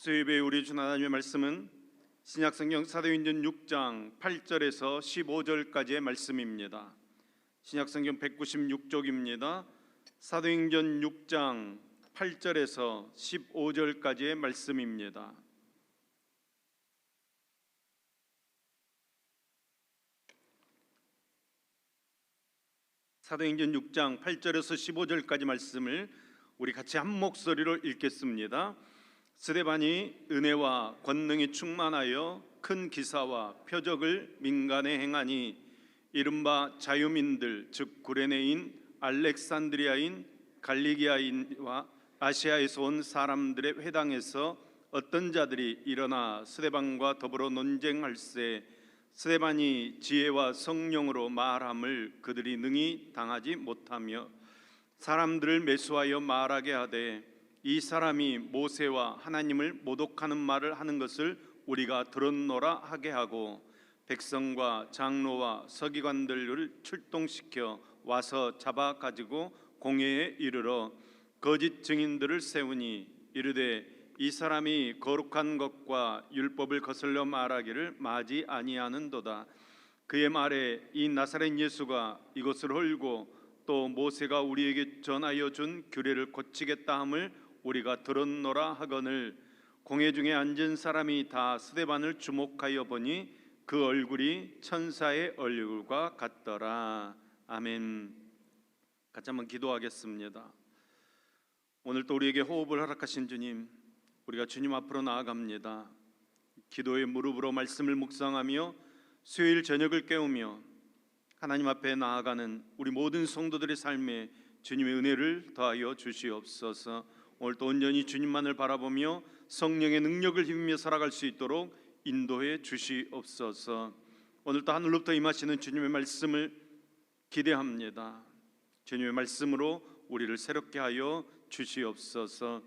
수요예배 우리 주 하나님의 말씀은 신약성경 사도행전 6장 8절에서 15절까지의 말씀입니다. 신약성경 196쪽입니다. 사도행전 6장 8절에서 15절까지의 말씀입니다. 사도행전 6장 8절에서 15절까지 말씀을 우리 같이 한 목소리로 읽겠습니다. 스데반이 은혜와 권능이 충만하여 큰 기사와 표적을 민간에 행하니 이른바 자유민들 즉 구레네인, 알렉산드리아인, 갈리기아인과 아시아에서 온 사람들의 회당에서 어떤 자들이 일어나 스데반과 더불어 논쟁할세 스데반이 지혜와 성령으로 말함을 그들이 능히 당하지 못하며 사람들을 매수하여 말하게 하되 이 사람이 모세와 하나님을 모독하는 말을 하는 것을 우리가 들었노라 하게 하고 백성과 장로와 서기관들을 출동시켜 와서 잡아 가지고 공회에 이르러 거짓 증인들을 세우니 이르되 이 사람이 거룩한 것과 율법을 거슬러 말하기를 마지 아니하는도다. 그의 말에 이 나사렛 예수가 이것을 헐고 또 모세가 우리에게 전하여 준 규례를 고치겠다 함을 우리가 들었노라 하거늘 공회 중에 앉은 사람이 다 스데반을 주목하여 보니 그 얼굴이 천사의 얼굴과 같더라. 아멘. 같이 한번 기도하겠습니다. 오늘 또 우리에게 호흡을 허락하신 주님, 우리가 주님 앞으로 나아갑니다. 기도의 무릎으로 말씀을 묵상하며 수요일 저녁을 깨우며 하나님 앞에 나아가는 우리 모든 성도들의 삶에 주님의 은혜를 더하여 주시옵소서. 오늘 또 온전히 주님만을 바라보며 성령의 능력을 힘입며 살아갈 수 있도록 인도해 주시옵소서. 오늘 또 하늘로부터 임하시는 주님의 말씀을 기대합니다. 주님의 말씀으로 우리를 새롭게 하여 주시옵소서.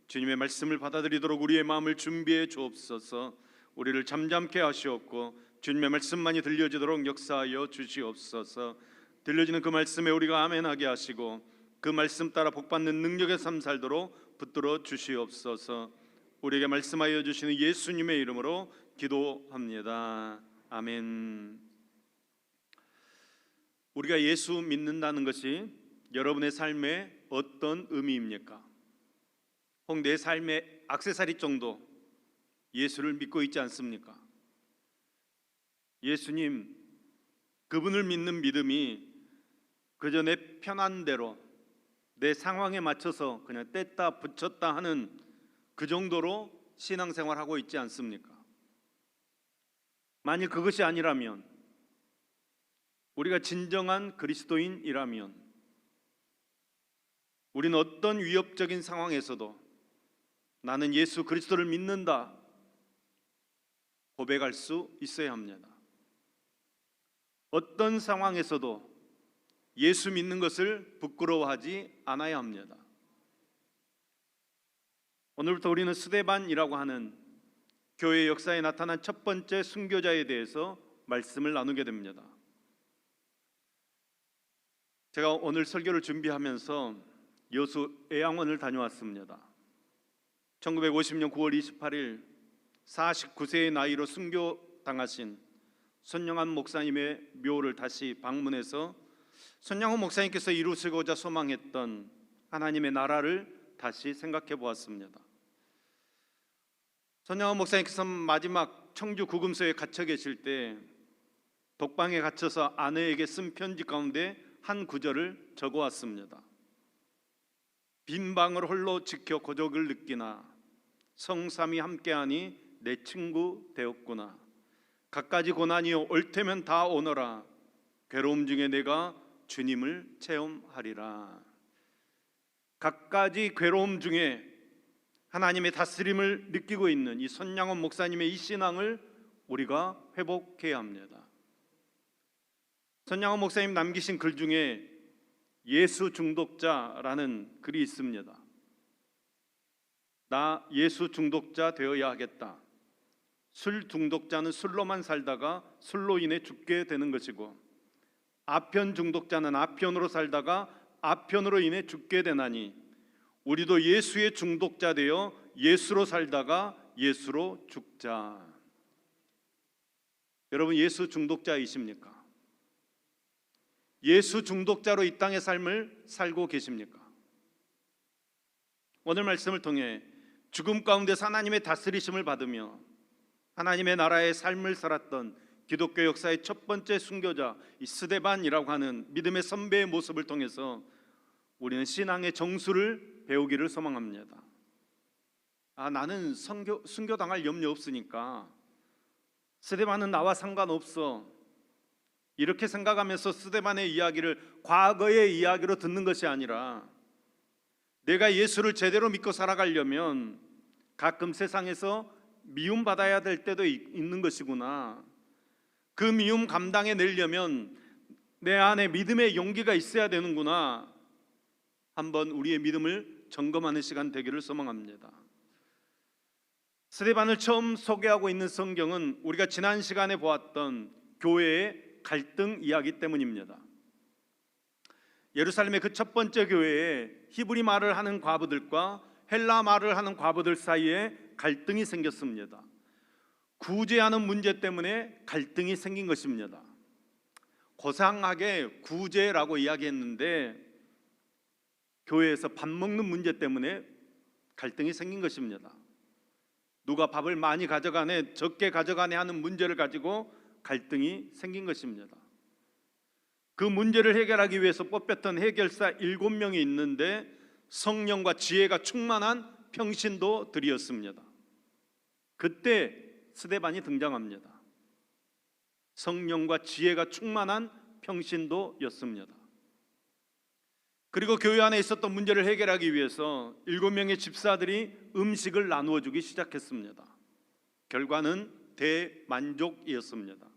주님의 말씀을 받아들이도록 우리의 마음을 준비해 주옵소서. 우리를 잠잠케 하시옵고 주님의 말씀만이 들려지도록 역사하여 주시옵소서. 들려지는 그 말씀에 우리가 아멘하게 하시고 그 말씀 따라 복받는 능력의 삶 살도록 붙들어 주시옵소서. 우리에게 말씀하여 주시는 예수님의 이름으로 기도합니다. 아멘. 우리가 예수 믿는다는 것이 여러분의 삶에 어떤 의미입니까? 혹 내 삶의 액세서리 정도 예수를 믿고 있지 않습니까? 예수님, 그분을 믿는 믿음이 그저 내 편한 대로 내 상황에 맞춰서 그냥 뗐다 붙였다 하는 그 정도로 신앙생활하고 있지 않습니까? 만일 그것이 아니라면, 우리가 진정한 그리스도인이라면 우리는 어떤 위협적인 상황에서도 나는 예수 그리스도를 믿는다 고백할 수 있어야 합니다. 어떤 상황에서도 예수 믿는 것을 부끄러워하지 않아야 합니다. 오늘부터 우리는 스데반이라고 하는 교회 역사에 나타난 첫 번째 순교자에 대해서 말씀을 나누게 됩니다. 제가 오늘 설교를 준비하면서 여수 애양원을 다녀왔습니다. 1950년 9월 28일 49세의 나이로 순교당하신 손영한 목사님의 묘를 다시 방문해서 손양호 목사님께서 이루시고자 소망했던 하나님의 나라를 다시 생각해 보았습니다. 손양호 목사님께서 마지막 청주 구금소에 갇혀 계실 때 독방에 갇혀서 아내에게 쓴 편지 가운데 한 구절을 적어왔습니다. 빈 방을 홀로 지켜 고독을 느끼나 성삼이 함께하니 내 친구 되었구나. 갖가지 고난이요 올 테면 다 오너라. 괴로움 중에 내가 주님을 체험하리라. 갖가지 괴로움 중에 하나님의 다스림을 느끼고 있는 이 손양원 목사님의 이 신앙을 우리가 회복해야 합니다. 손양원 목사님 남기신 글 중에 예수 중독자라는 글이 있습니다. 나 예수 중독자 되어야 하겠다. 술 중독자는 술로만 살다가 술로 인해 죽게 되는 것이고 아편 중독자는 아편으로 살다가 아편으로 인해 죽게 되나니 우리도 예수의 중독자 되어 예수로 살다가 예수로 죽자. 여러분, 예수 중독자이십니까? 예수 중독자로 이 땅의 삶을 살고 계십니까? 오늘 말씀을 통해 죽음 가운데서 하나님의 다스리심을 받으며 하나님의 나라의 삶을 살았던 기독교 역사의 첫 번째 순교자 이 스데반이라고 하는 믿음의 선배의 모습을 통해서 우리는 신앙의 정수를 배우기를 소망합니다. 나는 순교당할 염려 없으니까 스데반은 나와 상관없어, 이렇게 생각하면서 스데반의 이야기를 과거의 이야기로 듣는 것이 아니라 내가 예수를 제대로 믿고 살아가려면 가끔 세상에서 미움받아야 될 때도 있는 것이구나, 그 미움 감당해내려면 내 안에 믿음의 용기가 있어야 되는구나, 한번 우리의 믿음을 점검하는 시간 되기를 소망합니다. 스데반을 처음 소개하고 있는 성경은 우리가 지난 시간에 보았던 교회의 갈등 이야기 때문입니다. 예루살렘의 그 첫 번째 교회에 히브리 말을 하는 과부들과 헬라 말을 하는 과부들 사이에 갈등이 생겼습니다. 구제하는 문제 때문에 갈등이 생긴 것입니다. 고상하게 구제라고 이야기했는데 교회에서 밥 먹는 문제 때문에 갈등이 생긴 것입니다. 누가 밥을 많이 가져가네 적게 가져가네 하는 문제를 가지고 갈등이 생긴 것입니다. 그 문제를 해결하기 위해서 뽑혔던 해결사 7명이 있는데 성령과 지혜가 충만한 평신도들이었습니다. 그때 스데반이 등장합니다. 성령과 지혜가 충만한 평신도였습니다. 그리고 교회 안에 있었던 문제를 해결하기 위해서 7명의 집사들이 음식을 나누어 주기 시작했습니다. 결과는 대만족이었습니다.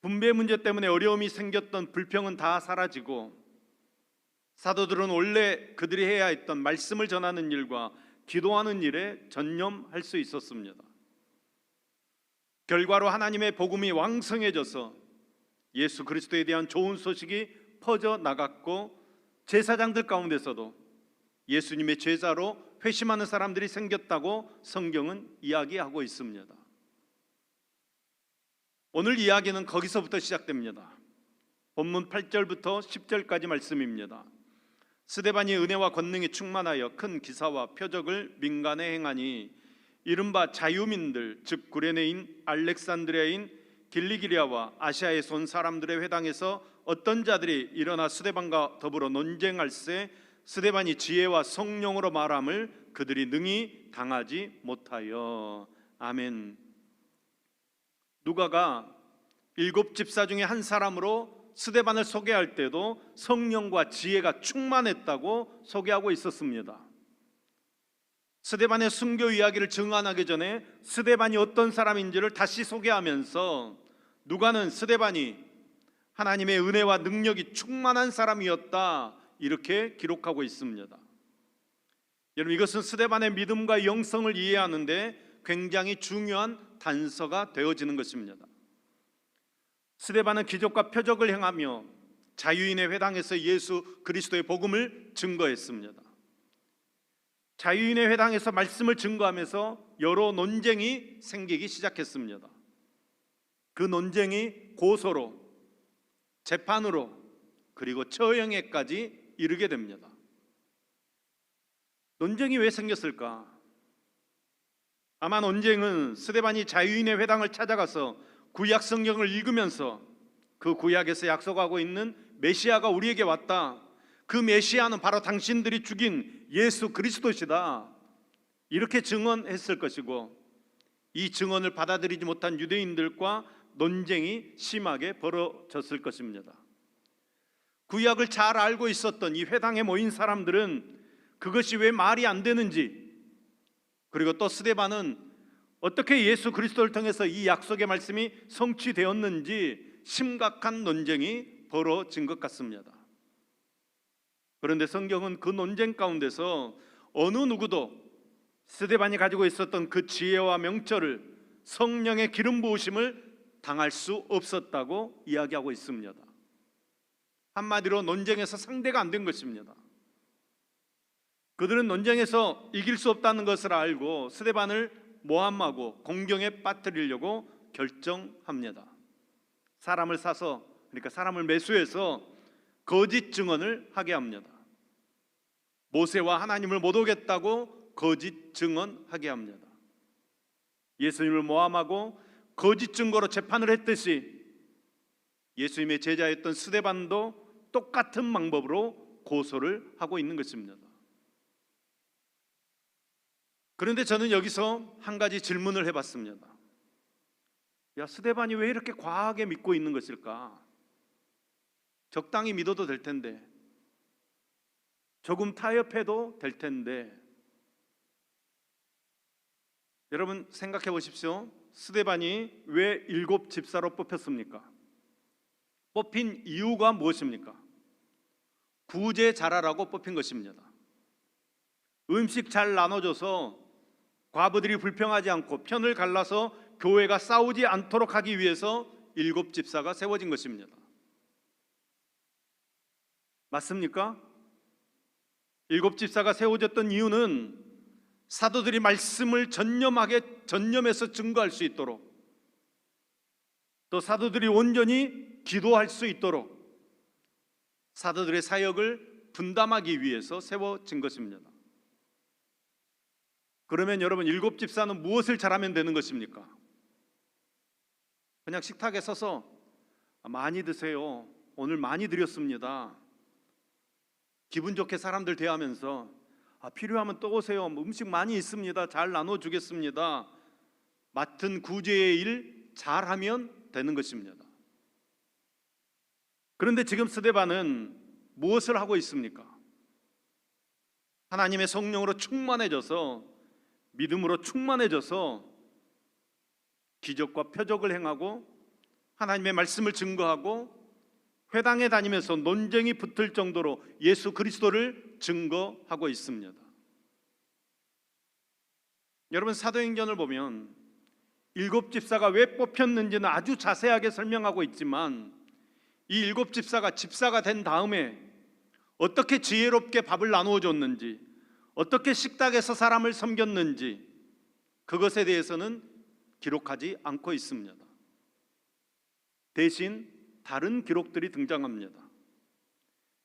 분배 문제 때문에 어려움이 생겼던 불평은 다 사라지고 사도들은 원래 그들이 해야 했던 말씀을 전하는 일과 기도하는 일에 전념할 수 있었습니다. 결과로 하나님의 복음이 왕성해져서 예수 그리스도에 대한 좋은 소식이 퍼져나갔고 제사장들 가운데서도 예수님의 제자로 회심하는 사람들이 생겼다고 성경은 이야기하고 있습니다. 오늘 이야기는 거기서부터 시작됩니다. 본문 8절부터 10절까지 말씀입니다. 스데반이 은혜와 권능이 충만하여 큰 기사와 표적을 민간에 행하니 이른바 자유민들 즉 구레네인 알렉산드리아인 길리기리아와 아시아에서 온 사람들의 회당에서 어떤 자들이 일어나 스데반과 더불어 논쟁할세 스데반이 지혜와 성령으로 말함을 그들이 능히 당하지 못하여. 아멘. 누가가 7집사 중에 한 사람으로 스데반을 소개할 때도 성령과 지혜가 충만했다고 소개하고 있었습니다. 스데반의 순교 이야기를 증언하기 전에 스데반이 어떤 사람인지를 다시 소개하면서 누가는 스데반이 하나님의 은혜와 능력이 충만한 사람이었다 이렇게 기록하고 있습니다. 여러분, 이것은 스데반의 믿음과 영성을 이해하는데 굉장히 중요한 단서가 되어지는 것입니다. 스데반은 기적과 표적을 행하며 자유인의 회당에서 예수 그리스도의 복음을 증거했습니다. 자유인의 회당에서 말씀을 증거하면서 여러 논쟁이 생기기 시작했습니다. 그 논쟁이 고소로, 재판으로, 그리고 처형에까지 이르게 됩니다. 논쟁이 왜 생겼을까? 아마 논쟁은 스데반이 자유인의 회당을 찾아가서 구약 성경을 읽으면서 그 구약에서 약속하고 있는 메시아가 우리에게 왔다, 그 메시아는 바로 당신들이 죽인 예수 그리스도시다, 이렇게 증언했을 것이고, 이 증언을 받아들이지 못한 유대인들과 논쟁이 심하게 벌어졌을 것입니다. 구약을 잘 알고 있었던 이 회당에 모인 사람들은 그것이 왜 말이 안 되는지, 그리고 또 스데반은 어떻게 예수 그리스도를 통해서 이 약속의 말씀이 성취되었는지 심각한 논쟁이 벌어진 것 같습니다. 그런데 성경은 그 논쟁 가운데서 어느 누구도 스데반이 가지고 있었던 그 지혜와 명철을, 성령의 기름 부으심을 당할 수 없었다고 이야기하고 있습니다. 한마디로 논쟁에서 상대가 안 된 것입니다. 그들은 논쟁에서 이길 수 없다는 것을 알고 스데반을 모함하고 공경에 빠뜨리려고 결정합니다. 사람을 사서, 그러니까 사람을 매수해서 거짓 증언을 하게 합니다. 모세와 하나님을 못 오겠다고 거짓 증언하게 합니다. 예수님을 모함하고 거짓 증거로 재판을 했듯이 예수님의 제자였던 스데반도 똑같은 방법으로 고소를 하고 있는 것입니다. 그런데 저는 여기서 한 가지 질문을 해봤습니다. 야, 스데반이 왜 이렇게 과하게 믿고 있는 것일까? 적당히 믿어도 될 텐데, 조금 타협해도 될 텐데. 여러분 생각해 보십시오. 스데반이 왜 7 집사로 뽑혔습니까? 뽑힌 이유가 무엇입니까? 구제 잘하라고 뽑힌 것입니다. 음식 잘 나눠줘서 과부들이 불평하지 않고 편을 갈라서 교회가 싸우지 않도록 하기 위해서 7 집사가 세워진 것입니다. 맞습니까? 7 집사가 세워졌던 이유는 사도들이 말씀을 전념해서 증거할 수 있도록, 또 사도들이 온전히 기도할 수 있도록 사도들의 사역을 분담하기 위해서 세워진 것입니다. 그러면 여러분 7 집사는 무엇을 잘하면 되는 것입니까? 그냥 식탁에 서서 많이 드세요, 오늘 많이 드렸습니다, 기분 좋게 사람들 대하면서 필요하면 또 오세요, 음식 많이 있습니다, 잘 나눠주겠습니다, 맡은 구제의 일 잘하면 되는 것입니다. 그런데 지금 스데반은 무엇을 하고 있습니까? 하나님의 성령으로 충만해져서, 믿음으로 충만해져서 기적과 표적을 행하고 하나님의 말씀을 증거하고 회당에 다니면서 논쟁이 붙을 정도로 예수 그리스도를 증거하고 있습니다. 여러분 사도행전을 보면 7 집사가 왜 뽑혔는지는 아주 자세하게 설명하고 있지만 이 7 집사가 된 다음에 어떻게 지혜롭게 밥을 나누어 줬는지, 어떻게 식탁에서 사람을 섬겼는지, 그것에 대해서는 기록하지 않고 있습니다. 대신 다른 기록들이 등장합니다.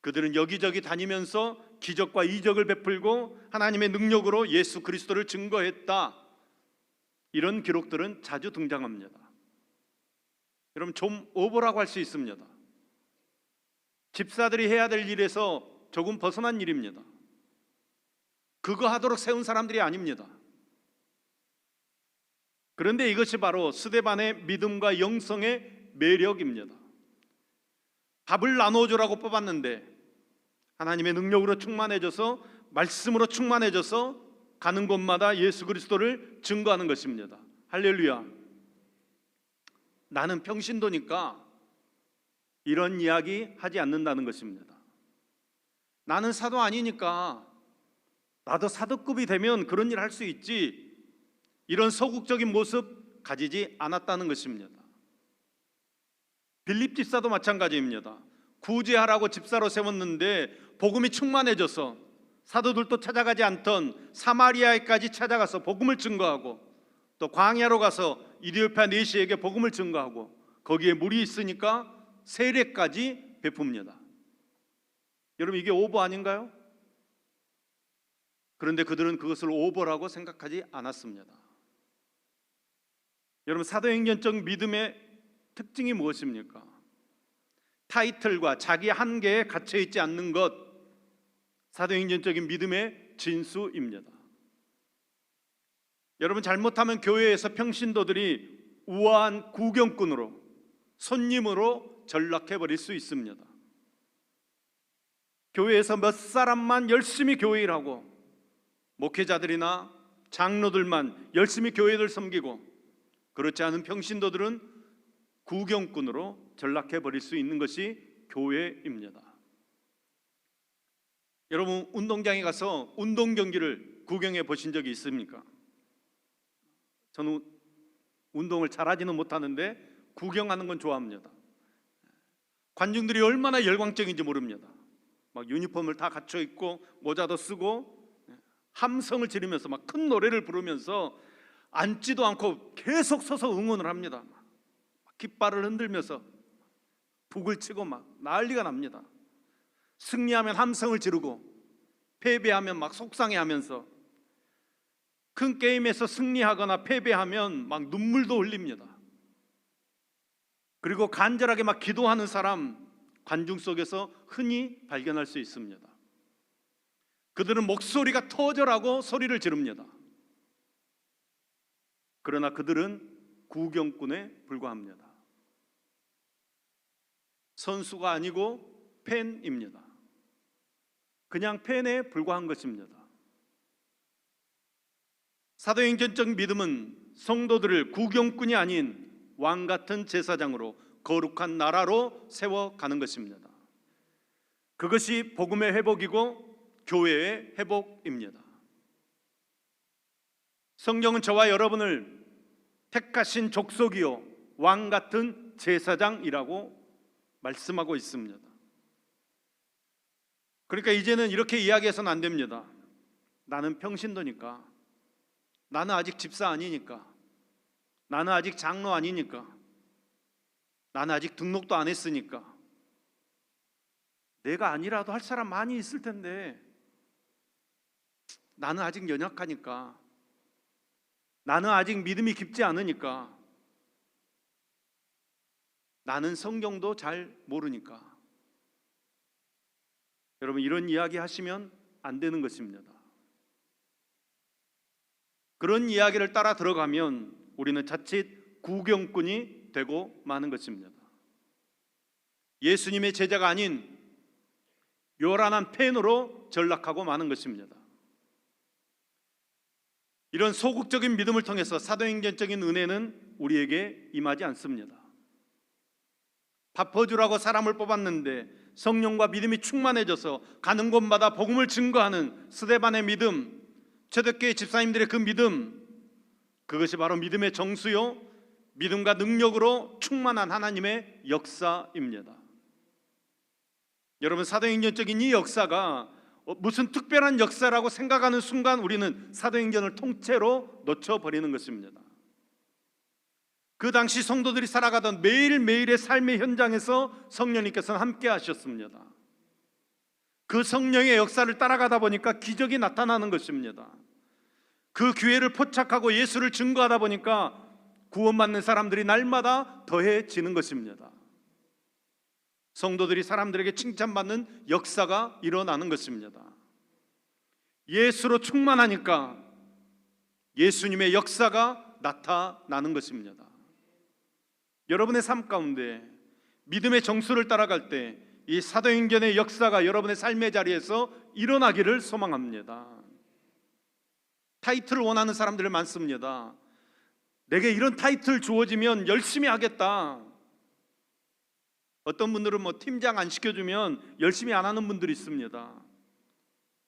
그들은 여기저기 다니면서 기적과 이적을 베풀고 하나님의 능력으로 예수 그리스도를 증거했다, 이런 기록들은 자주 등장합니다. 여러분 좀 오버라고 할 수 있습니다. 집사들이 해야 될 일에서 조금 벗어난 일입니다. 그거 하도록 세운 사람들이 아닙니다. 그런데 이것이 바로 스데반의 믿음과 영성의 매력입니다. 밥을 나눠주라고 뽑았는데 하나님의 능력으로 충만해져서, 말씀으로 충만해져서 가는 곳마다 예수 그리스도를 증거하는 것입니다. 할렐루야. 나는 평신도니까 이런 이야기 하지 않는다는 것입니다. 나는 사도 아니니까 나도 사도급이 되면 그런 일 할 수 있지, 이런 소극적인 모습 가지지 않았다는 것입니다. 빌립 집사도 마찬가지입니다. 구제하라고 집사로 세웠는데 복음이 충만해져서 사도들도 찾아가지 않던 사마리아에까지 찾아가서 복음을 증거하고, 또 광야로 가서 이디오피아 내시에게 복음을 증거하고, 거기에 물이 있으니까 세례까지 베풉니다. 여러분 이게 오버 아닌가요? 그런데 그들은 그것을 오버라고 생각하지 않았습니다. 여러분 사도행전적 믿음의 특징이 무엇입니까? 타이틀과 자기 한계에 갇혀 있지 않는 것, 사도행전적인 믿음의 진수입니다. 여러분 잘못하면 교회에서 평신도들이 우아한 구경꾼으로, 손님으로 전락해버릴 수 있습니다. 교회에서 몇 사람만 열심히 교회 일하고 목회자들이나 장로들만 열심히 교회를 섬기고, 그렇지 않은 평신도들은 구경꾼으로 전락해버릴 수 있는 것이 교회입니다. 여러분 운동장에 가서 운동 경기를 구경해 보신 적이 있습니까? 저는 운동을 잘하지는 못하는데 구경하는 건 좋아합니다. 관중들이 얼마나 열광적인지 모릅니다. 막 유니폼을 다 갖춰 입고 모자도 쓰고 함성을 지르면서 막 큰 노래를 부르면서 앉지도 않고 계속 서서 응원을 합니다. 깃발을 흔들면서 북을 치고 막 난리가 납니다. 승리하면 함성을 지르고 패배하면 막 속상해하면서, 큰 게임에서 승리하거나 패배하면 막 눈물도 흘립니다. 그리고 간절하게 막 기도하는 사람 관중 속에서 흔히 발견할 수 있습니다. 그들은 목소리가 터져라고 소리를 지릅니다. 그러나 그들은 구경꾼에 불과합니다. 선수가 아니고 팬입니다. 그냥 팬에 불과한 것입니다. 사도행전적 믿음은 성도들을 구경꾼이 아닌 왕 같은 제사장으로 거룩한 나라로 세워가는 것입니다. 그것이 복음의 회복이고 교회의 회복입니다. 성경은 저와 여러분을 택하신 족속이요 왕 같은 제사장이라고 말씀하고 있습니다. 그러니까 이제는 이렇게 이야기해서는 안 됩니다. 나는 평신도니까, 나는 아직 집사 아니니까, 나는 아직 장로 아니니까, 나는 아직 등록도 안 했으니까, 내가 아니라도 할 사람 많이 있을 텐데, 나는 아직 연약하니까, 나는 아직 믿음이 깊지 않으니까, 나는 성경도 잘 모르니까. 여러분, 이런 이야기 하시면 안 되는 것입니다. 그런 이야기를 따라 들어가면 우리는 자칫 구경꾼이 되고 마는 것입니다. 예수님의 제자가 아닌 요란한 팬으로 전락하고 마는 것입니다. 이런 소극적인 믿음을 통해서 사도행전적인 은혜는 우리에게 임하지 않습니다. 밥 퍼주라고 사람을 뽑았는데 성령과 믿음이 충만해져서 가는 곳마다 복음을 증거하는 스데반의 믿음, 초대교회 집사님들의 그 믿음, 그것이 바로 믿음의 정수요 믿음과 능력으로 충만한 하나님의 역사입니다. 여러분, 사도행전적인 이 역사가 무슨 특별한 역사라고 생각하는 순간 우리는 사도행전을 통째로 놓쳐버리는 것입니다. 그 당시 성도들이 살아가던 매일매일의 삶의 현장에서 성령님께서는 함께 하셨습니다. 그 성령의 역사를 따라가다 보니까 기적이 나타나는 것입니다. 그 기회를 포착하고 예수를 증거하다 보니까 구원받는 사람들이 날마다 더해지는 것입니다. 성도들이 사람들에게 칭찬받는 역사가 일어나는 것입니다. 예수로 충만하니까 예수님의 역사가 나타나는 것입니다. 여러분의 삶 가운데 믿음의 정수를 따라갈 때 이 사도행전의 역사가 여러분의 삶의 자리에서 일어나기를 소망합니다. 타이틀을 원하는 사람들이 많습니다. 내게 이런 타이틀 주어지면 열심히 하겠다. 어떤 분들은 팀장 안 시켜주면 열심히 안 하는 분들이 있습니다.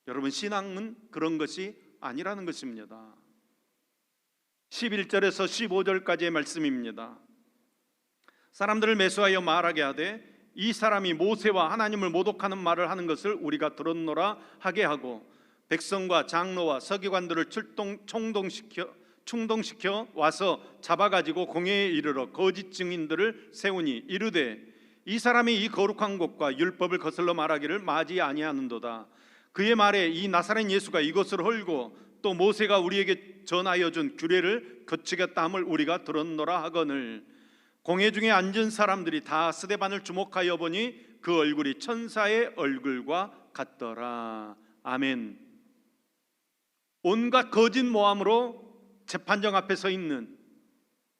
여러분, 신앙은 그런 것이 아니라는 것입니다. 11절에서 15절까지의 말씀입니다. 사람들을 매수하여 말하게 하되 이 사람이 모세와 하나님을 모독하는 말을 하는 것을 우리가 들었노라 하게 하고 백성과 장로와 서기관들을 충동시켜 와서 잡아가지고 공회에 이르러 거짓 증인들을 세우니 이르되 이 사람이 이 거룩한 곳과 율법을 거슬러 말하기를 마지 아니하는도다. 그의 말에 이 나사렛 예수가 이것을 헐고 또 모세가 우리에게 전하여 준 규례를 거치겠다 함을 우리가 들었노라 하거늘 공회 중에 앉은 사람들이 다 스데반을 주목하여 보니 그 얼굴이 천사의 얼굴과 같더라. 아멘. 온갖 거짓 모함으로 재판정 앞에 서 있는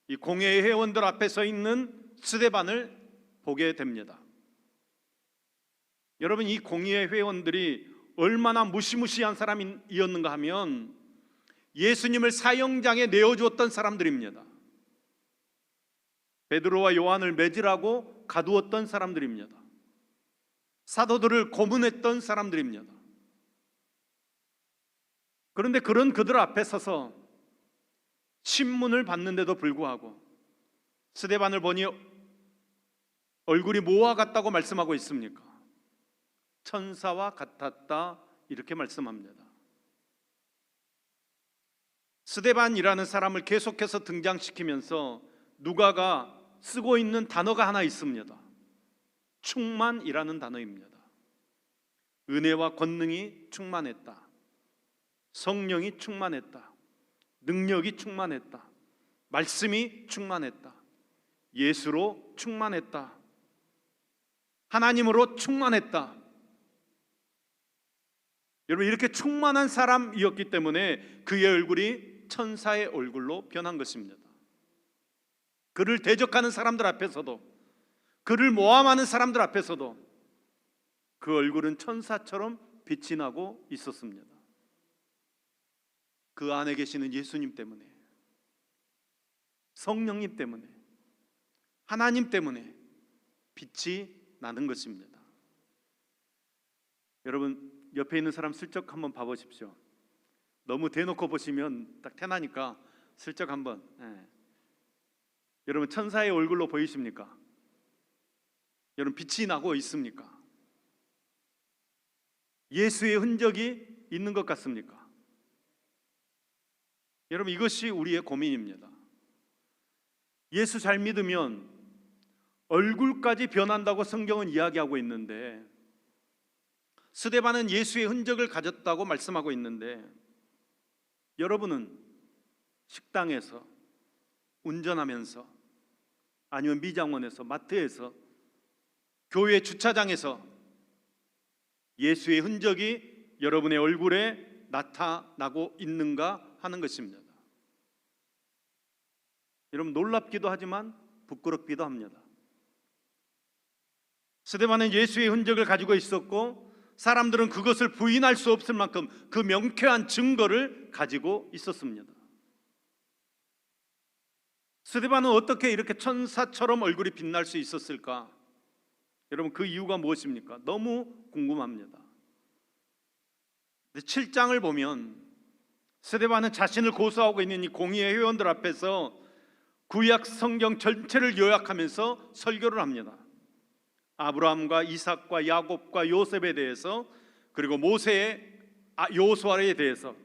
이 공회의 회원들 앞에 서 있는 스데반을 보게 됩니다. 여러분, 이 공회의 회원들이 얼마나 무시무시한 사람이었는가 하면 예수님을 사형장에 내어주었던 사람들입니다. 베드로와 요한을 매질하고 가두었던 사람들입니다. 사도들을 고문했던 사람들입니다. 그런데 그런 그들 앞에 서서 신문을 받는데도 불구하고 스데반을 보니 얼굴이 뭐와 같다고 말씀하고 있습니까? 천사와 같았다, 이렇게 말씀합니다. 스데반이라는 사람을 계속해서 등장시키면서 누가가 쓰고 있는 단어가 하나 있습니다. 충만이라는 단어입니다. 은혜와 권능이 충만했다. 성령이 충만했다. 능력이 충만했다. 말씀이 충만했다. 예수로 충만했다. 하나님으로 충만했다. 여러분, 이렇게 충만한 사람이었기 때문에 그의 얼굴이 천사의 얼굴로 변한 것입니다. 그를 대적하는 사람들 앞에서도, 그를 모함하는 사람들 앞에서도 그 얼굴은 천사처럼 빛이 나고 있었습니다. 그 안에 계시는 예수님 때문에, 성령님 때문에, 하나님 때문에 빛이 나는 것입니다. 여러분, 옆에 있는 사람 슬쩍 한번 봐보십시오. 너무 대놓고 보시면 딱 태나니까 슬쩍 한번. 여러분, 천사의 얼굴로 보이십니까? 여러분, 빛이 나고 있습니까? 예수의 흔적이 있는 것 같습니까? 여러분, 이것이 우리의 고민입니다. 예수 잘 믿으면 얼굴까지 변한다고 성경은 이야기하고 있는데, 스데반은 예수의 흔적을 가졌다고 말씀하고 있는데, 여러분은 식당에서, 운전하면서, 아니면 미장원에서, 마트에서, 교회 주차장에서 예수의 흔적이 여러분의 얼굴에 나타나고 있는가 하는 것입니다. 여러분, 놀랍기도 하지만 부끄럽기도 합니다. 스데반은 예수의 흔적을 가지고 있었고, 사람들은 그것을 부인할 수 없을 만큼 그 명쾌한 증거를 가지고 있었습니다. 스데반은 어떻게 이렇게 천사처럼 얼굴이 빛날 수 있었을까? 여러분, 그 이유가 무엇입니까? 너무 궁금합니다. 7장을 보면 스데반은 자신을 고소하고 있는 이 공의회 회원들 앞에서 구약 성경 전체를 요약하면서 설교를 합니다. 아브라함과 이삭과 야곱과 요셉에 대해서, 그리고 모세의 여호수아에 대해서,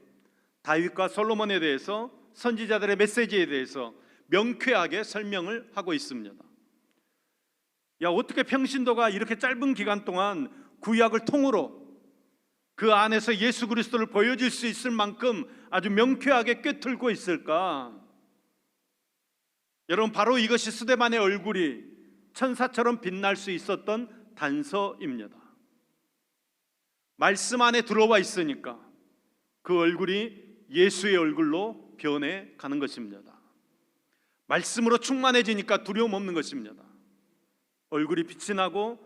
다윗과 솔로몬에 대해서, 선지자들의 메시지에 대해서 명쾌하게 설명을 하고 있습니다. 어떻게 평신도가 이렇게 짧은 기간 동안 구약을 통으로 그 안에서 예수 그리스도를 보여줄 수 있을 만큼 아주 명쾌하게 꿰뚫고 있을까? 여러분, 바로 이것이 스데반의 얼굴이 천사처럼 빛날 수 있었던 단서입니다. 말씀 안에 들어와 있으니까 그 얼굴이 예수의 얼굴로 변해 가는 것입니다. 말씀으로 충만해지니까 두려움 없는 것입니다. 얼굴이 빛이 나고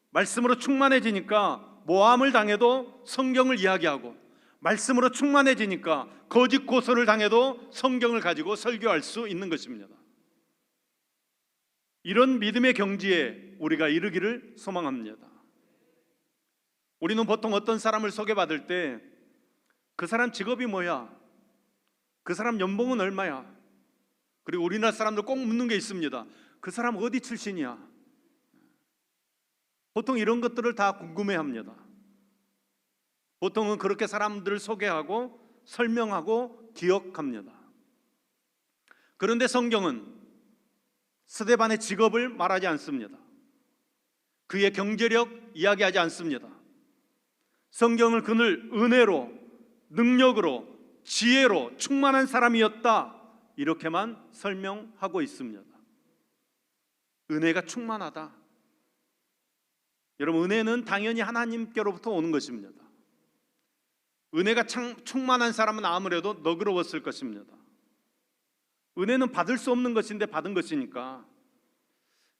말씀으로 충만해지니까 모함을 당해도 성경을 이야기하고, 말씀으로 충만해지니까 거짓 고소를 당해도 성경을 가지고 설교할 수 있는 것입니다. 이런 믿음의 경지에 우리가 이르기를 소망합니다. 우리는 보통 어떤 사람을 소개받을 때 그 사람 직업이 뭐야? 그 사람 연봉은 얼마야? 그리고 우리나라 사람들 꼭 묻는 게 있습니다. 그 사람 어디 출신이야? 보통 이런 것들을 다 궁금해합니다. 보통은 그렇게 사람들을 소개하고 설명하고 기억합니다. 그런데 성경은 스데반의 직업을 말하지 않습니다. 그의 경제력 이야기하지 않습니다. 성경을 그를 은혜로, 능력으로, 지혜로 충만한 사람이었다, 이렇게만 설명하고 있습니다. 은혜가 충만하다. 여러분, 은혜는 당연히 하나님께로부터 오는 것입니다. 은혜가 충만한 사람은 아무래도 너그러웠을 것입니다. 은혜는 받을 수 없는 것인데 받은 것이니까,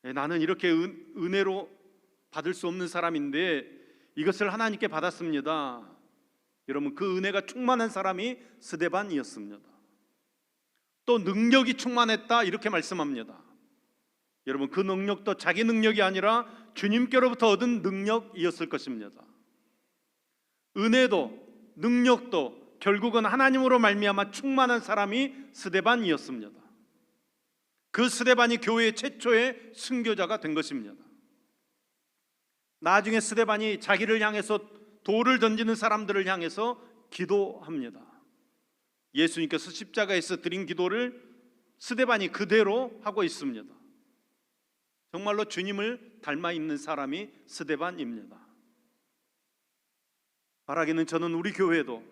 나는 이렇게 은혜로 받을 수 없는 사람인데 이것을 하나님께 받았습니다. 여러분, 그 은혜가 충만한 사람이 스데반이었습니다. 또 능력이 충만했다, 이렇게 말씀합니다. 여러분, 그 능력도 자기 능력이 아니라 주님께로부터 얻은 능력이었을 것입니다. 은혜도 능력도 결국은 하나님으로 말미암아 충만한 사람이 스데반이었습니다. 그 스데반이 교회의 최초의 순교자가 된 것입니다. 나중에 스데반이 자기를 향해서 돌을 던지는 사람들을 향해서 기도합니다. 예수님께서 십자가에서 드린 기도를 스데반이 그대로 하고 있습니다. 정말로 주님을 닮아 있는 사람이 스데반입니다. 바라기는 저는 우리 교회도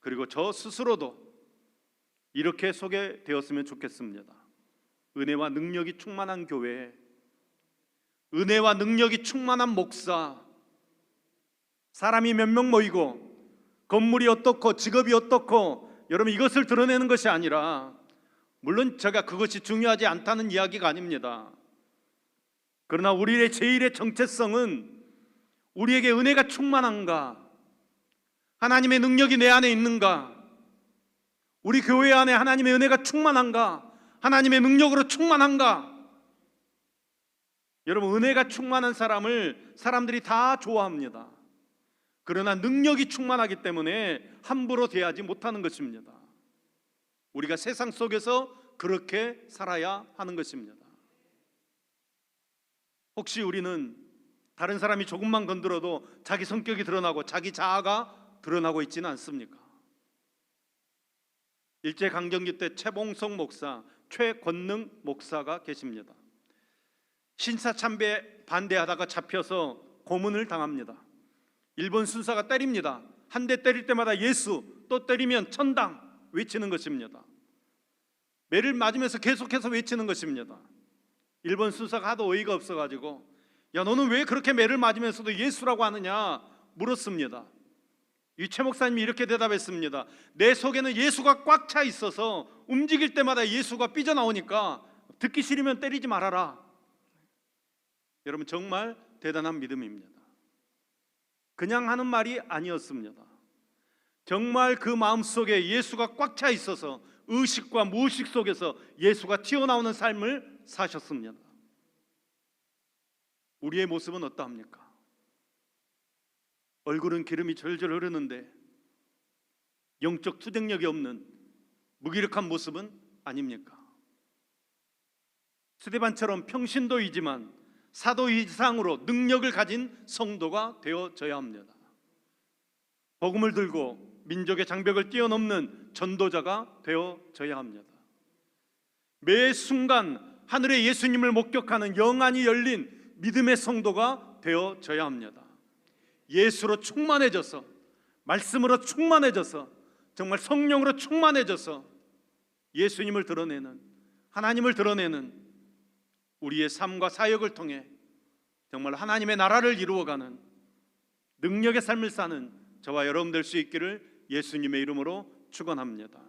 그리고 저 스스로도 이렇게 소개되었으면 좋겠습니다. 은혜와 능력이 충만한 교회, 은혜와 능력이 충만한 목사, 사람이 몇 명 모이고 건물이 어떻고 직업이 어떻고 여러분 이것을 드러내는 것이 아니라, 물론 제가 그것이 중요하지 않다는 이야기가 아닙니다. 그러나 우리의 제일의 정체성은 우리에게 은혜가 충만한가, 하나님의 능력이 내 안에 있는가, 우리 교회 안에 하나님의 은혜가 충만한가, 하나님의 능력으로 충만한가. 여러분, 은혜가 충만한 사람을 사람들이 다 좋아합니다. 그러나 능력이 충만하기 때문에 함부로 대하지 못하는 것입니다. 우리가 세상 속에서 그렇게 살아야 하는 것입니다. 혹시 우리는 다른 사람이 조금만 건드려도 자기 성격이 드러나고 자기 자아가 드러나고 있지는 않습니까? 일제강점기 때 최봉성 목사, 최권능 목사가 계십니다. 신사참배 반대하다가 잡혀서 고문을 당합니다. 일본 순사가 때립니다. 한 대 때릴 때마다 예수, 또 때리면 천당 외치는 것입니다. 매를 맞으면서 계속해서 외치는 것입니다. 일본 순사가 하도 어이가 없어가지고, 야, 너는 왜 그렇게 매를 맞으면서도 예수라고 하느냐 물었습니다. 이 최 목사님이 이렇게 대답했습니다. 내 속에는 예수가 꽉 차 있어서 움직일 때마다 예수가 삐져나오니까 듣기 싫으면 때리지 말아라. 여러분, 정말 대단한 믿음입니다. 그냥 하는 말이 아니었습니다. 정말 그 마음속에 예수가 꽉 차 있어서 의식과 무의식 속에서 예수가 튀어나오는 삶을 사셨습니다. 우리의 모습은 어떠합니까? 얼굴은 기름이 절절 흐르는데 영적 투쟁력이 없는 무기력한 모습은 아닙니까? 스데반처럼 평신도이지만 사도 이상으로 능력을 가진 성도가 되어져야 합니다. 복음을 들고 민족의 장벽을 뛰어넘는 전도자가 되어져야 합니다. 매 순간 하늘의 예수님을 목격하는 영안이 열린 믿음의 성도가 되어져야 합니다. 예수로 충만해져서, 말씀으로 충만해져서, 정말 성령으로 충만해져서 예수님을 드러내는, 하나님을 드러내는 우리의 삶과 사역을 통해 정말 하나님의 나라를 이루어가는 능력의 삶을 사는 저와 여러분 될 수 있기를 예수님의 이름으로 축원합니다.